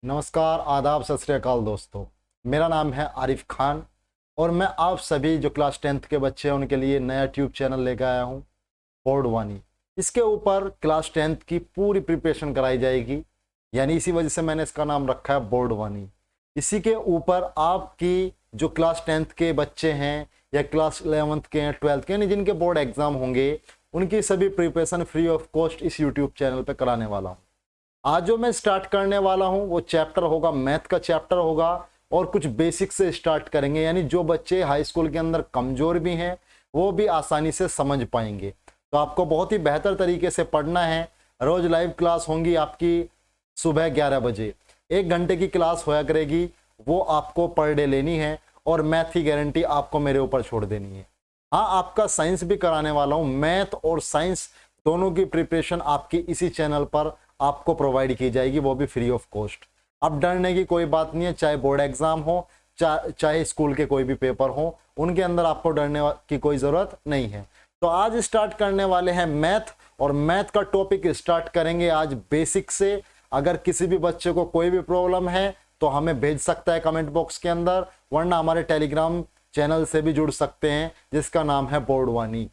नमस्कार, आदाब, सत श्री अकाल दोस्तों। मेरा नाम है आरिफ खान और मैं आप सभी जो क्लास 10th के बच्चे हैं उनके लिए नया ट्यूब चैनल लेकर आया हूं, बोर्ड वानी। इसके ऊपर क्लास 10th की पूरी प्रिपरेशन कराई जाएगी, यानी इसी वजह से मैंने इसका नाम रखा है बोर्ड वानी। इसी के ऊपर आपकी जो क्लास 10th के बच्चे हैं या क्लास 11th के हैं, 12th के, यानी जिनके बोर्ड एग्जाम होंगे, उनकी सभी प्रिपरेशन फ्री ऑफ कॉस्ट इस यूट्यूब चैनल पर कराने वाला हूँ। आज जो मैं स्टार्ट करने वाला हूं वो चैप्टर होगा, मैथ का चैप्टर होगा और कुछ बेसिक से स्टार्ट करेंगे, यानी जो बच्चे हाई स्कूल के अंदर कमजोर भी हैं वो भी आसानी से समझ पाएंगे। तो आपको बहुत ही बेहतर तरीके से पढ़ना है। रोज लाइव क्लास होंगी आपकी सुबह 11 बजे, 1 घंटे की क्लास होया करेगी, वो आपको पर डे लेनी है और मैथ की गारंटी आपको मेरे ऊपर छोड़ देनी है। हाँ, आपका साइंस भी कराने वाला हूँ, मैथ और साइंस दोनों की प्रिपरेशन आपकी इसी चैनल पर आपको प्रोवाइड की जाएगी, वो भी फ्री ऑफ कॉस्ट। अब डरने की कोई बात नहीं है, चाहे बोर्ड एग्जाम हो चाहे स्कूल के कोई भी पेपर हो, उनके अंदर आपको डरने की कोई जरूरत नहीं है। तो आज स्टार्ट करने वाले हैं मैथ, और मैथ का टॉपिक स्टार्ट करेंगे आज बेसिक से। अगर किसी भी बच्चे को कोई भी प्रॉब्लम है तो हमें भेज सकता है कमेंट बॉक्स के अंदर, वरना हमारे टेलीग्राम चैनल से भी जुड़ सकते हैं जिसका नाम है बोर्ड वानी।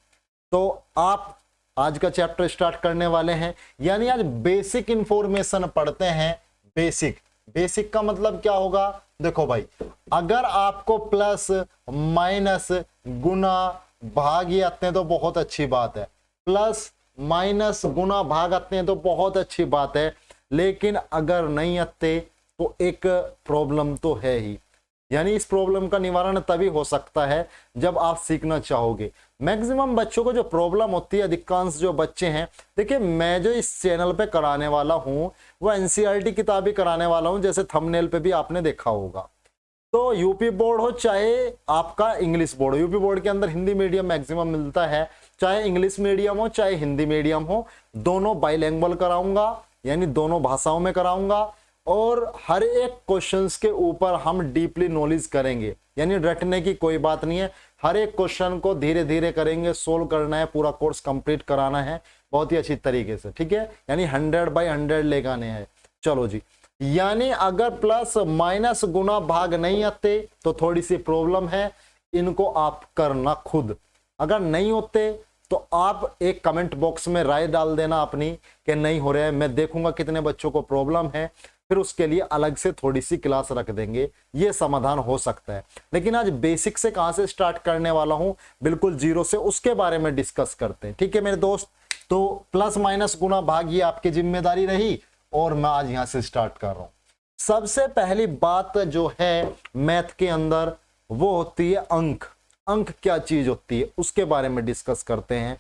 तो आप आज का चैप्टर स्टार्ट करने वाले हैं, यानी आज बेसिक इंफॉर्मेशन पढ़ते हैं। बेसिक का मतलब क्या होगा? देखो भाई, अगर आपको प्लस माइनस गुना भाग ये आते हैं तो बहुत अच्छी बात है, प्लस माइनस गुना भाग आते हैं तो बहुत अच्छी बात है, लेकिन अगर नहीं आते तो एक प्रॉब्लम तो है ही। यानी इस प्रॉब्लम का निवारण तभी हो सकता है जब आप सीखना चाहोगे। मैक्सिमम बच्चों को जो प्रॉब्लम होती है, अधिकांश जो बच्चे हैं, देखिए मैं जो इस चैनल पे कराने वाला हूं वो एनसीईआरटी किताबें कराने वाला हूं, जैसे थंबनेल पे भी आपने देखा होगा। तो यूपी बोर्ड हो चाहे आपका इंग्लिश बोर्ड हो, यूपी बोर्ड के अंदर हिंदी मीडियम मैक्सिमम मिलता है, चाहे इंग्लिश मीडियम हो चाहे हिंदी मीडियम हो, दोनों बाइलैंग्वेज कराऊंगा, यानी दोनों भाषाओं में कराऊंगा। और हर एक क्वेश्चंस के ऊपर हम डीपली नॉलेज करेंगे, यानी रटने की कोई बात नहीं है। हर एक क्वेश्चन को धीरे धीरे करेंगे, सोल्व करना है, पूरा कोर्स कंप्लीट कराना है बहुत ही अच्छी तरीके से, ठीक है। यानी 100 बाई 100 लेके आने हैं। चलो जी, यानी अगर प्लस माइनस गुना भाग नहीं आते तो थोड़ी सी प्रॉब्लम है, इनको आप करना खुद। अगर नहीं होते तो आप एक कमेंट बॉक्स में राय डाल देना अपनी कि नहीं हो रहा है, मैं देखूंगा कितने बच्चों को प्रॉब्लम है, फिर उसके लिए अलग से थोड़ी सी क्लास रख देंगे, ये समाधान हो सकता है। लेकिन आज बेसिक से कहां से स्टार्ट करने वाला हूं, बिल्कुल जीरो से, उसके बारे में डिस्कस करते हैं, ठीक है मेरे दोस्त। तो प्लस माइनस गुना भाग ये आपकी जिम्मेदारी रही और मैं आज यहां से स्टार्ट कर रहा हूं। सबसे पहली बात जो है मैथ के अंदर वो होती है अंक। अंक क्या चीज होती है उसके बारे में डिस्कस करते हैं।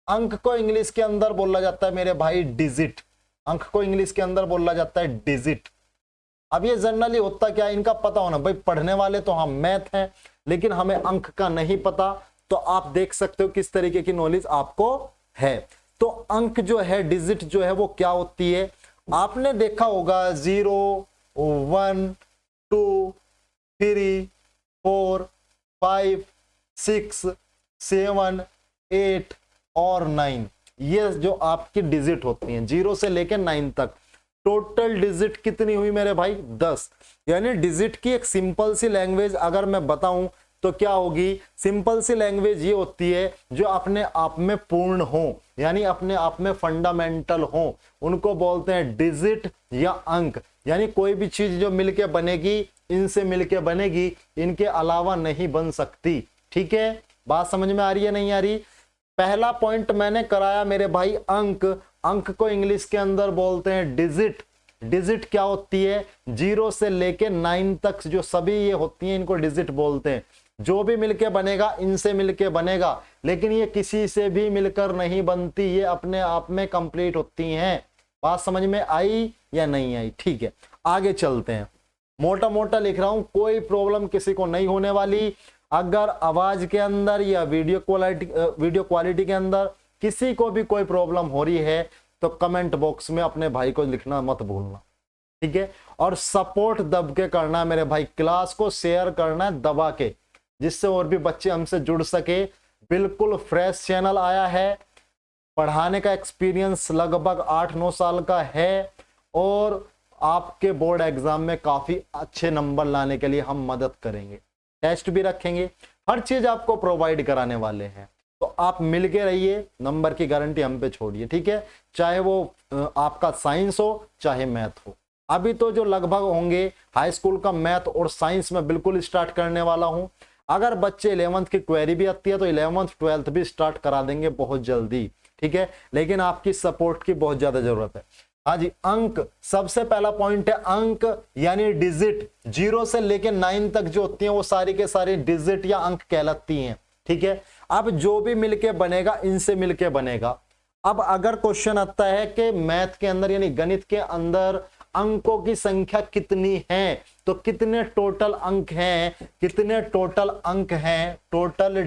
अंक को इंग्लिश के अंदर बोला जाता है मेरे भाई डिजिट। अंक को इंग्लिश के अंदर बोला जाता है डिजिट। अब ये जनरली होता क्या है, इनका पता होना भाई, पढ़ने वाले तो हम मैथ हैं लेकिन हमें अंक का नहीं पता, तो आप देख सकते हो किस तरीके की नॉलेज आपको है। तो अंक जो है, डिजिट जो है वो क्या होती है, आपने देखा होगा 0 1 2 3 4 5 6 7 8 और 9, ये जो आपकी डिजिट होती हैं 0 से लेकर 9 तक। टोटल डिजिट कितनी हुई मेरे भाई? 10। यानी डिजिट की एक सिंपल सी लैंग्वेज अगर मैं बताऊं तो क्या होगी? सिंपल सी लैंग्वेज ये होती है जो अपने आप में पूर्ण हो, यानी अपने आप में फंडामेंटल हो, उनको बोलते हैं डिजिट या अंक। यानी कोई भी चीज जो मिलके बनेगी, इनसे मिलके बनेगी, इनके अलावा नहीं बन सकती, ठीक है। बात समझ में आ रही है नहीं आ रही? पहला पॉइंट मैंने कराया मेरे भाई अंक। अंक को इंग्लिश के अंदर बोलते हैं डिजिट। डिजिट क्या होती है? 0 से लेके 9 तक जो सभी ये होती हैं इनको डिजिट बोलते हैं। जो भी मिलके बनेगा इनसे मिलके बनेगा, लेकिन ये किसी से भी मिलकर नहीं बनती, ये अपने आप में कंप्लीट होती हैं। बात समझ में आई या नहीं आई? ठीक है, आगे चलते हैं। मोटा मोटा लिख रहा हूं, कोई प्रॉब्लम किसी को नहीं होने वाली। अगर आवाज के अंदर या वीडियो क्वालिटी के अंदर किसी को भी कोई प्रॉब्लम हो रही है तो कमेंट बॉक्स में अपने भाई को लिखना मत भूलना, ठीक है। और सपोर्ट दब के करना है मेरे भाई, क्लास को शेयर करना है दबा के, जिससे और भी बच्चे हमसे जुड़ सके। बिल्कुल फ्रेश चैनल आया है, पढ़ाने का एक्सपीरियंस लगभग 8-9 साल का है, और आपके बोर्ड एग्जाम में काफी अच्छे नंबर लाने के लिए हम मदद करेंगे। टेस्ट भी रखेंगे, हर चीज आपको प्रोवाइड कराने वाले हैं। तो आप मिलके रहिए, नंबर की गारंटी हम पे छोड़िए, ठीक है। चाहे वो आपका साइंस हो चाहे मैथ हो। अभी तो जो लगभग होंगे हाई स्कूल का मैथ और साइंस में बिल्कुल स्टार्ट करने वाला हूं। अगर बच्चे 11th की क्वेरी भी आती है तो 11th 12th भी स्टार्ट करा देंगे बहुत जल्दी, ठीक है। लेकिन आपकी सपोर्ट की बहुत ज्यादा जरूरत है। हाँ जी, अंक सबसे पहला पॉइंट है, अंक यानी डिजिट। 0 से लेके 9 तक जो होती हैं वो सारी के सारी डिजिट या अंक कहलाती हैं, ठीक है। अब जो भी मिलके बनेगा इनसे मिलके बनेगा। अब अगर क्वेश्चन आता है कि मैथ के अंदर यानी गणित के अंदर अंकों की संख्या कितनी है, तो कितने टोटल अंक हैं, कितने टोटल अंक हैं, टोटल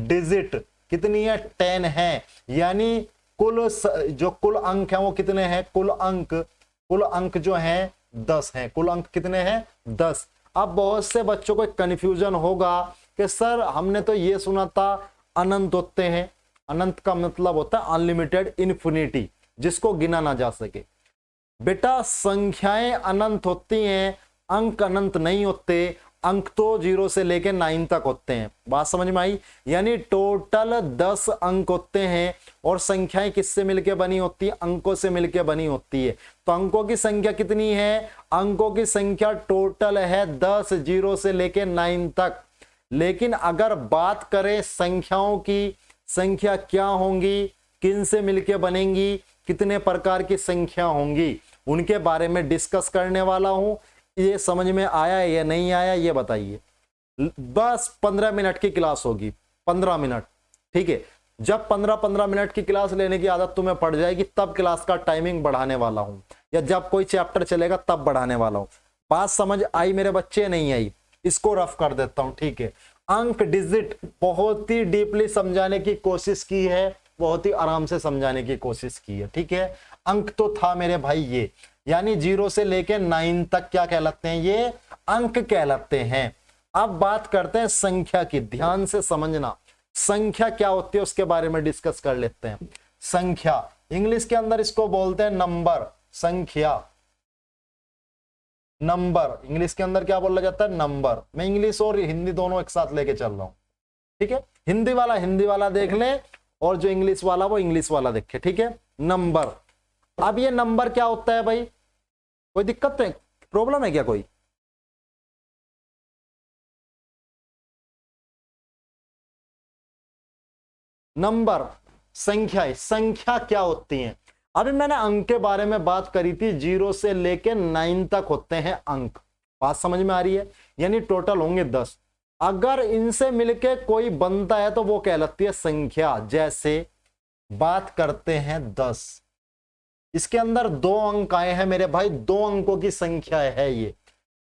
डिजिट कितनी है, 10 है। यानी जो कुल अंक हैं वो कितने हैं, कुल अंक जो हैं 10 हैं। कुल अंक कितने हैं, 10। अब बहुत से बच्चों को कंफ्यूजन होगा कि सर हमने तो ये सुना था अनंत होते हैं। अनंत का मतलब होता है अनलिमिटेड, इन्फिनिटी, जिसको गिना ना जा सके। बेटा संख्याएं अनंत होती हैं, अंक अनंत नहीं होते। अंक तो 0 से लेके 9 तक होते हैं। बात समझ में आई? यानी टोटल 10 अंक होते हैं और संख्याएं किससे मिलके बनी होती है, अंकों से मिलके बनी होती है। तो अंकों की संख्या कितनी है, अंकों की संख्या टोटल है 10, 0 से लेके 9 तक। लेकिन अगर बात करें संख्याओं की, संख्या क्या होंगी, किन से मिलके बनेंगी, कितने प्रकार की संख्या होंगी, उनके बारे में डिस्कस करने वाला हूं। ये समझ में आया या नहीं आया ये बताइए। बस 15 मिनट की क्लास होगी, 15 मिनट, ठीक है। जब 15-15 मिनट की क्लास लेने की आदत तुम्हें पड़ जाएगी तब क्लास का टाइमिंग बढ़ाने वाला हूं, या जब कोई चैप्टर चलेगा तब बढ़ाने वाला हूं। बात समझ आई मेरे बच्चे? नहीं आई? इसको रफ कर देता हूं, ठीक है। अंक डिजिट बहुत ही डीपली समझाने की कोशिश की है, बहुत ही आराम से समझाने की कोशिश की है, ठीक है। अंक तो था मेरे भाई ये, यानी 0 से लेके 9 तक क्या कहलाते हैं, ये अंक कहलाते हैं। अब बात करते हैं संख्या की, ध्यान से समझना। संख्या क्या होती है उसके बारे में डिस्कस कर लेते हैं। संख्या इंग्लिश के अंदर इसको बोलते हैं नंबर। संख्या, नंबर इंग्लिश के अंदर क्या बोला जाता है, नंबर। मैं इंग्लिश और हिंदी दोनों एक साथ लेके चल रहा हूं, ठीक है। हिंदी वाला देख ले और जो इंग्लिश वाला वो इंग्लिश वाला देखे, ठीक है। नंबर, अब ये नंबर क्या होता है भाई, कोई दिक्कत है, प्रॉब्लम है क्या कोई? नंबर संख्या क्या होती है? अभी मैंने अंक के बारे में बात करी थी, 0 से लेके 9 तक होते हैं अंक। बात समझ में आ रही है? यानी टोटल होंगे 10। अगर इनसे मिलके कोई बनता है तो वो कहलाती है संख्या। जैसे बात करते हैं 10, इसके अंदर 2 अंक आए हैं मेरे भाई, 2 अंकों की संख्या है ये।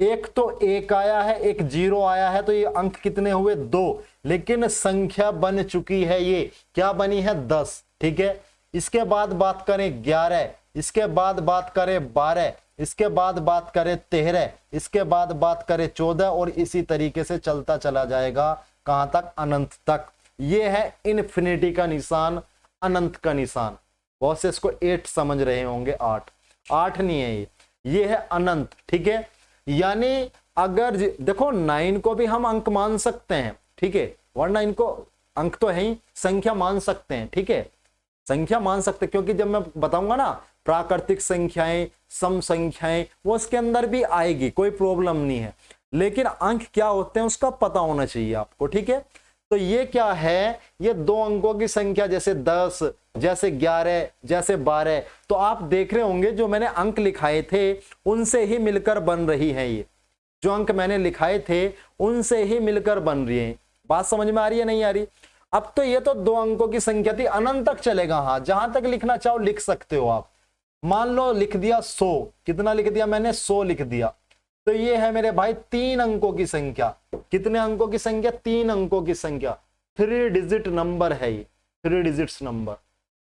एक तो 1 आया है, एक 0 आया है, तो ये अंक कितने हुए, 2। लेकिन संख्या बन चुकी है, ये क्या बनी है, 10, ठीक है। इसके बाद बात करें 11, इसके बाद बात करें 12, इसके बाद बात करें 13, इसके बाद बात करें 14, और इसी तरीके से चलता चला जाएगा कहां तक, अनंत तक। ये है इन्फिनिटी का निशान, अनंत का निशान। बहुत से इसको 8 समझ रहे होंगे, 8 नहीं है ये है अनंत, ठीक है। यानी अगर देखो 9 को भी हम अंक मान सकते हैं, ठीक है, वरना इनको अंक तो है ही, संख्या मान सकते हैं, ठीक है, संख्या मान सकते हैं, क्योंकि जब मैं बताऊंगा ना प्राकृतिक संख्याएं, सम संख्याएं, वो उसके अंदर भी आएगी, कोई प्रॉब्लम नहीं है। लेकिन अंक क्या होते हैं उसका पता होना चाहिए आपको, ठीक है। तो ये क्या है, ये 2 अंकों की संख्या, जैसे 10, जैसे 11, जैसे 12। तो आप देख रहे होंगे जो मैंने अंक लिखाए थे उनसे ही मिलकर बन रही है, ये जो अंक मैंने लिखाए थे उनसे ही मिलकर बन रही है। बात समझ में आ रही है नहीं आ रही? अब तो ये तो 2 अंकों की संख्या थी, अनंत तक चलेगा। हाँ, जहां तक लिखना चाहो लिख सकते हो आप। मान लो लिख दिया 100, कितना लिख दिया मैंने, 100 लिख दिया, तो ये है मेरे भाई 3 अंकों की संख्या। कितने अंकों की संख्या, 3 अंकों की संख्या। 3 डिजिट नंबर है ये, 3 डिजिट्स नंबर।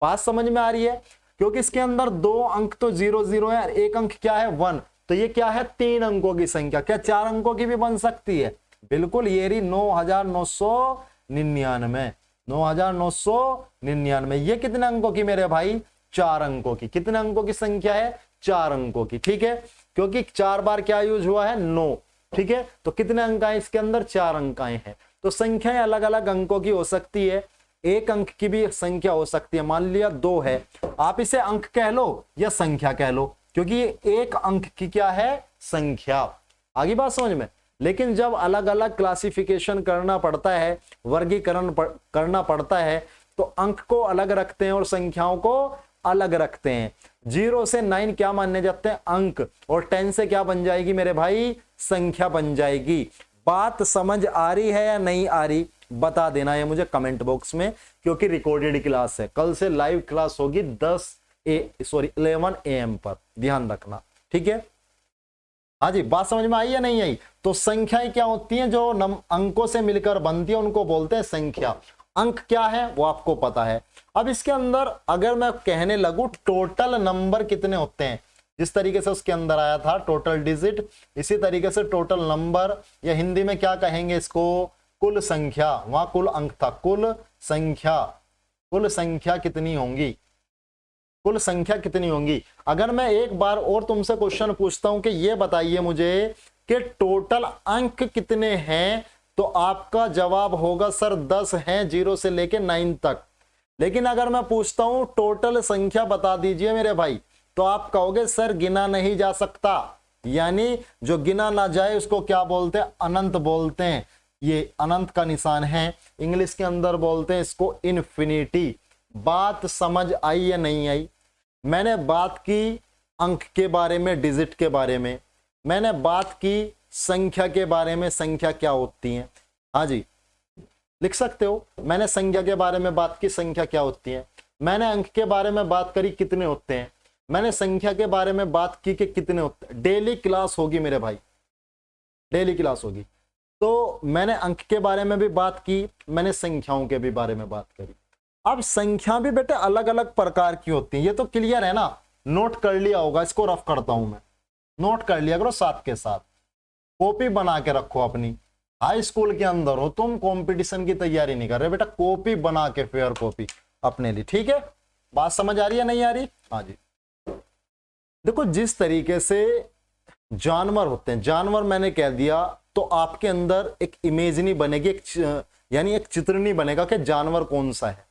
बात समझ में आ रही है? क्योंकि इसके अंदर 2 अंक तो 0 0 है, एक अंक क्या है, 1। तो ये क्या है, 3 अंकों की संख्या। क्या 4 अंकों की भी बन सकती है? बिल्कुल, ये रही 9999, 9999। ये कितने अंकों की मेरे भाई, 4 अंकों की। कितने अंकों की संख्या है, 4 अंकों की, ठीक है, क्योंकि 4 बार क्या यूज हुआ है, 9, ठीक है। तो कितने अंक आए इसके अंदर, 4 अंक आए हैं। तो संख्याएं अलग अलग अंकों की हो सकती है, एक अंक की भी संख्या हो सकती है। मान लिया 2 है, आप इसे अंक कह लो या संख्या कह लो, क्योंकि ये एक अंक की क्या है, संख्या। आगे बात समझ में। लेकिन जब अलग अलग क्लासिफिकेशन करना पड़ता है, वर्गीकरण करना पड़ता है, तो अंक को अलग रखते हैं और संख्याओं को अलग रखते हैं। 0 से 9 क्या माने जाते हैं, अंक, और 10 से क्या बन जाएगी मेरे भाई, संख्या बन जाएगी। बात समझ आ रही है या नहीं आ रही, बता देना है मुझे कमेंट बॉक्स में, क्योंकि रिकॉर्डेड क्लास है। कल से लाइव क्लास होगी 11 AM पर, ध्यान रखना, ठीक है। हाँ जी, बात समझ में आई या नहीं आई। तो संख्याएं क्या होती हैं, जो अंकों से मिलकर बनती है, उनको बोलते हैं संख्या। अंक क्या है वो आपको पता है। अब इसके अंदर अगर मैं कहने लगूं टोटल नंबर कितने होते हैं, जिस तरीके से उसके अंदर आया था टोटल डिजिट, इसी तरीके से टोटल नंबर, या हिंदी में क्या कहेंगे इसको, कुल संख्या। वहां कुल अंक था, कुल संख्या। कुल संख्या कितनी होंगी, कुल संख्या कितनी होंगी। अगर मैं एक बार और तुमसे क्वेश्चन पूछता हूं कि ये बताइए मुझे कि टोटल अंक कितने हैं, तो आपका जवाब होगा सर 10 हैं, 0 से लेके 9 तक। लेकिन अगर मैं पूछता हूं टोटल संख्या बता दीजिए मेरे भाई, तो आप कहोगे सर गिना नहीं जा सकता, यानी जो गिना ना जाए उसको क्या बोलते हैं, अनंत बोलते हैं। ये अनंत का निशान है, इंग्लिश के अंदर बोलते हैं इसको इन्फिनिटी। बात समझ आई या नहीं आई। मैंने बात की अंक के बारे में, डिजिट के बारे में, मैंने बात की संख्या के बारे में, संख्या क्या होती है। हाँ जी, लिख सकते हो। मैंने संख्या के बारे में बात की, संख्या क्या होती है। मैंने अंक के बारे में बात करी, कितने होते हैं। मैंने संख्या के बारे में बात की कि कितने होते हैं। डेली क्लास होगी मेरे भाई, डेली क्लास होगी। तो मैंने अंक के बारे में भी बात की, मैंने संख्याओं के भी बारे में बात करी। अब संख्या भी बेटे अलग अलग प्रकार की होती है, ये तो क्लियर है ना, नोट कर लिया होगा। इसको रफ करता हूं मैं, नोट कर लिया करो साथ के साथ, कॉपी बना के रखो अपनी। हाई स्कूल के अंदर हो तुम, कंपटीशन की तैयारी नहीं कर रहे बेटा, कॉपी बना के, फेयर कॉपी अपने लिए, ठीक है। बात समझ आ रही है नहीं आ रही। हाँ जी, देखो जिस तरीके से जानवर होते हैं, जानवर मैंने कह दिया, तो आपके अंदर एक इमेजनी बनेगी, यानी एक चित्र नहीं बनेगा कि जानवर कौन सा है।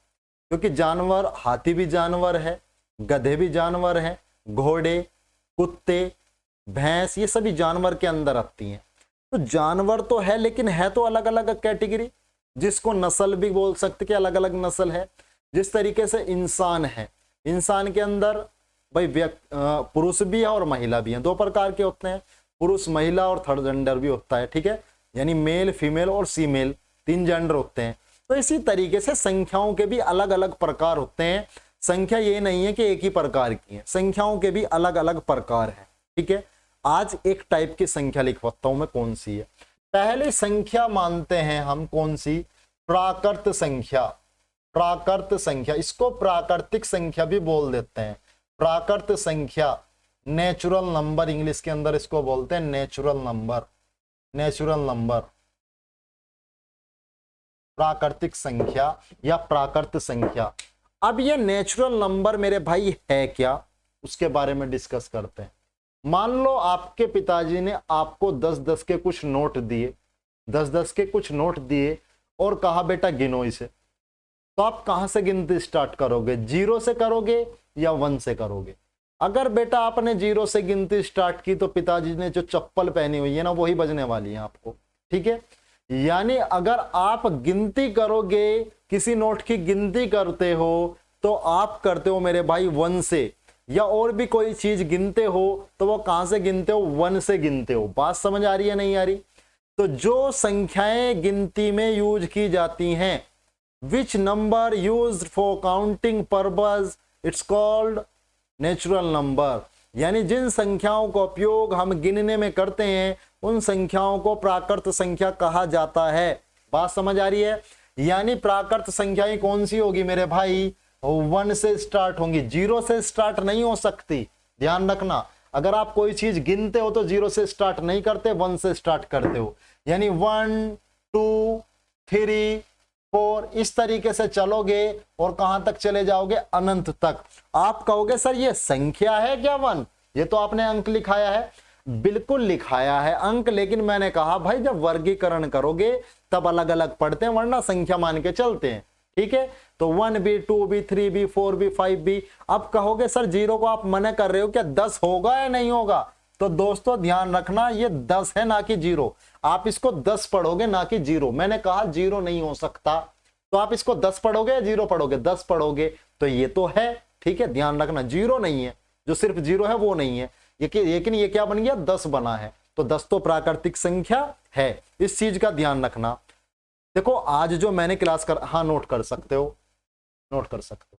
क्योंकि जानवर, हाथी भी जानवर है, गधे भी जानवर है, घोड़े, कुत्ते, भैंस, ये सभी जानवर के अंदर आती हैं। तो जानवर तो है, लेकिन है तो अलग अलग कैटेगरी, जिसको नस्ल भी बोल सकते कि अलग अलग नस्ल है। जिस तरीके से इंसान है, इंसान के अंदर भाई पुरुष भी है और महिला भी है, 2 प्रकार के होते हैं, पुरुष महिला और थर्ड जेंडर भी होता है, ठीक है, यानी मेल फीमेल और फीमेल 3 जेंडर होते हैं। तो इसी तरीके से संख्याओं के भी अलग अलग प्रकार होते हैं। संख्या ये नहीं है कि एक ही प्रकार की है, संख्याओं के भी अलग अलग प्रकार है, ठीक है। आज एक टाइप की संख्या लिखवाता हूं मैं, कौन सी है। पहली संख्या मानते हैं हम कौन सी, प्राकृत संख्या। प्राकृत संख्या, इसको प्राकृतिक संख्या भी बोल देते हैं। प्राकृत संख्या, नेचुरल नंबर इंग्लिश के अंदर इसको बोलते हैं, नेचुरल नंबर। नेचुरल नंबर, प्राकृतिक संख्या या प्राकृत संख्या। अब ये नेचुरल नंबर मेरे भाई है क्या, उसके बारे में डिस्कस करते हैं। मान लो आपके पिताजी ने आपको 10-10 के कुछ नोट दिए, 10-10 के कुछ नोट दिए और कहा बेटा गिनो इसे, तो आप कहां से गिनती स्टार्ट करोगे, 0 से करोगे या 1 से करोगे। अगर बेटा आपने 0 से गिनती स्टार्ट की, तो पिताजी ने जो चप्पल पहनी हुई है ना, वही बजने वाली है आपको, ठीक है। यानी अगर आप गिनती करोगे, किसी नोट की गिनती करते हो, तो आप करते हो मेरे भाई 1 से, या और भी कोई चीज गिनते हो तो वो कहां से गिनते हो, 1 से गिनते हो। बात समझ आ रही है नहीं आ रही। तो जो संख्याएं गिनती में यूज की जाती हैं, which number used for counting purpose, it's called natural number. यानी जिन संख्याओं का उपयोग हम गिनने में करते हैं, उन संख्याओं को प्राकृत संख्या कहा जाता है। बात समझ आ रही है। यानी प्राकृत संख्याएं कौन सी होगी मेरे भाई, 1 से स्टार्ट होंगी, 0 से स्टार्ट नहीं हो सकती। ध्यान रखना, अगर आप कोई चीज गिनते हो तो 0 से स्टार्ट नहीं करते, 1 से स्टार्ट करते हो। यानी 1 2 3 4 इस तरीके से चलोगे और कहां तक चले जाओगे, अनंत तक। आप कहोगे सर ये संख्या है क्या 1, ये तो आपने अंक लिखाया है, बिल्कुल लिखाया है अंक, लेकिन मैंने कहा भाई जब वर्गीकरण करोगे तब अलग अलग पढ़ते हैं, वरना संख्या मान के चलते हैं। ठीक है, तो 1b 2b 3b 4b 5b। अब कहोगे सर जीरो को आप मना कर रहे हो, क्या 10 होगा या नहीं होगा? तो दोस्तों ध्यान रखना, ये 10 है ना कि जीरो। आप इसको 10 पढ़ोगे ना कि जीरो। मैंने कहा जीरो नहीं हो सकता, तो आप इसको 10 पढ़ोगे या जीरो पढ़ोगे? 10 पढ़ोगे, तो ये तो है। ठीक है, ध्यान रखना, जीरो नहीं है, जो सिर्फ जीरो है वो नहीं है, लेकिन ये क्या बन गया? 10 बना है। तो 10 तो प्राकृतिक संख्या है, इस चीज का ध्यान रखना। देखो आज जो मैंने क्लास कर, हाँ नोट कर सकते हो, नोट कर सकते हो।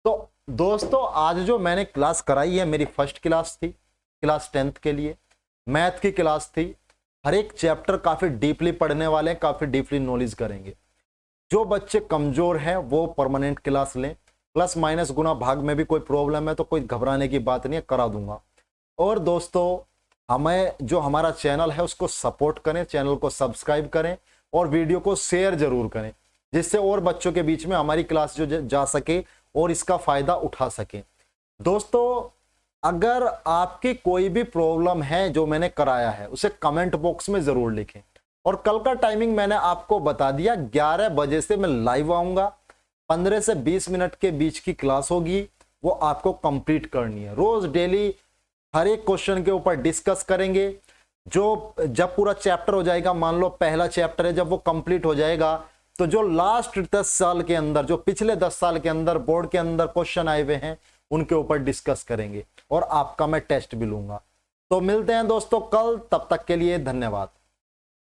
तो दोस्तों आज जो मैंने क्लास कराई है, मेरी फर्स्ट क्लास थी, क्लास 10th के लिए मैथ की क्लास थी। हर एक चैप्टर काफी डीपली पढ़ने वाले हैं, काफी डीपली नॉलेज करेंगे। जो बच्चे कमजोर हैं वो परमानेंट क्लास लें, प्लस माइनस गुना भाग में भी कोई प्रॉब्लम है तो कोई घबराने की बात नहीं है, करा दूंगा। और दोस्तों हमें जो हमारा चैनल है उसको सपोर्ट करें, चैनल को सब्सक्राइब करें और वीडियो को शेयर जरूर करें, जिससे और बच्चों के बीच में हमारी क्लास जो जा सके और इसका फायदा उठा सके। दोस्तों अगर आपकी कोई भी प्रॉब्लम है जो मैंने कराया है उसे कमेंट बॉक्स में जरूर लिखें। और कल का टाइमिंग मैंने आपको बता दिया, 11 बजे से मैं लाइव आऊंगा, 15 से 20 मिनट के बीच की क्लास होगी, वो आपको कंप्लीट करनी है। रोज डेली हर एक क्वेश्चन के ऊपर डिस्कस करेंगे। जो जब पूरा चैप्टर हो जाएगा, मान लो पहला चैप्टर है, जब वो कंप्लीट हो जाएगा तो जो लास्ट 10 साल के अंदर, जो पिछले 10 साल के अंदर बोर्ड के अंदर क्वेश्चन आए हुए हैं उनके ऊपर डिस्कस करेंगे और आपका मैं टेस्ट भी लूंगा। तो मिलते हैं दोस्तों कल, तब तक के लिए धन्यवाद।